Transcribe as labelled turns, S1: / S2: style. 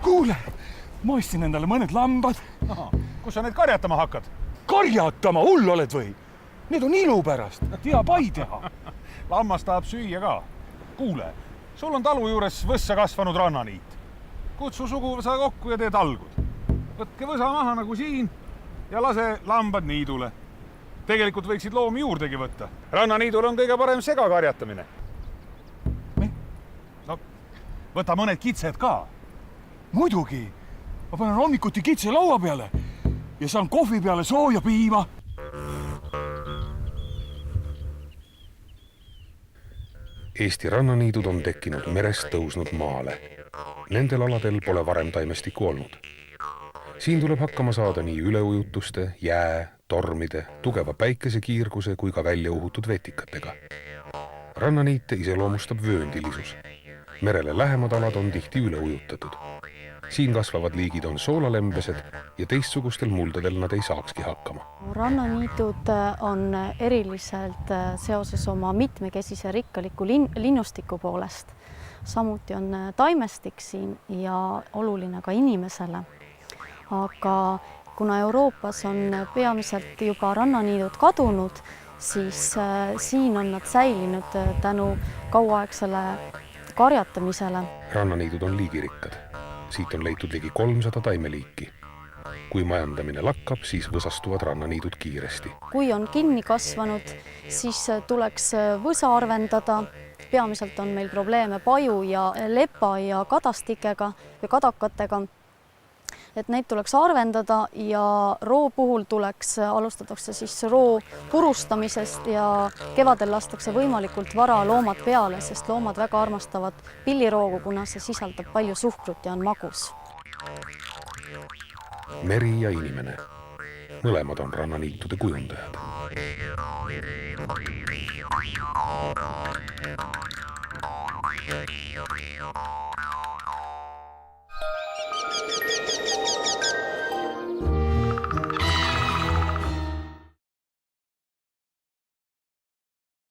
S1: Kuule, ma ostsin endale mõned lambad.
S2: Kus sa neid karjatama hakkad?
S1: Karjatama, hull oled või? Need on ilu pärast, tea pai teha.
S2: Lammas tahab süüa ka. Kuule, sul on talu juures võssa kasvanud rannaniit. Kutsu suguvõsa kokku ja tee talgud. Võtke võsa maha nagu siin ja lase lambad niidule. Tegelikult võiksid loomi juurdegi võtta. Rannaniidul on kõige parem segakarjatamine. No, võta mõned kitsed ka.
S1: Muidugi, ma panen hommikuti kitse laua peale ja saan kohvi peale sooja piima.
S3: Eesti rannaniidud on tekkinud merest tõusnud maale. Nendel aladel pole varem taimestikku olnud. Siin tuleb hakkama saada nii üleujutuste, jää, tormide, tugeva päikesekiirguse kui ka välja uhutud vetikatega. Rannaniite iseloomustab vööndilisus. Merele lähemad alad on tihti üle ujutatud. Siin kasvavad liigid on soolalembesed ja teistsugustel muldadel nad ei saakski hakkama.
S4: Rannaniidud on eriliselt seoses oma mitmekesise rikkaliku linnustiku poolest. Samuti on taimestik siin ja oluline ka inimesele. Aga kuna Euroopas on peamiselt juba rannaniidud kadunud, siis siin on nad säilinud tänu kauaaegsele karjatamisele.
S3: Rannaniidud on liigirikkad. Siit on leitud ligi 300 taimeliiki. Kui majandamine lakkab, siis võsastuvad rannaniidud kiiresti.
S4: Kui on kinni kasvanud, siis tuleks võsa arvendada. Peamiselt on meil probleeme paju ja lepa ja kadastikega või kadakatega. Et neid tuleks arvendada ja roo puhul alustatakse siis roo purustamisest ja kevadel lastakse võimalikult vara loomad peale, sest loomad väga armastavad pilliroogu, kuna see sisaldab palju suhkrut ja on magus.
S3: Meri ja inimene. Mõlemad on rannaniitude kujundajad.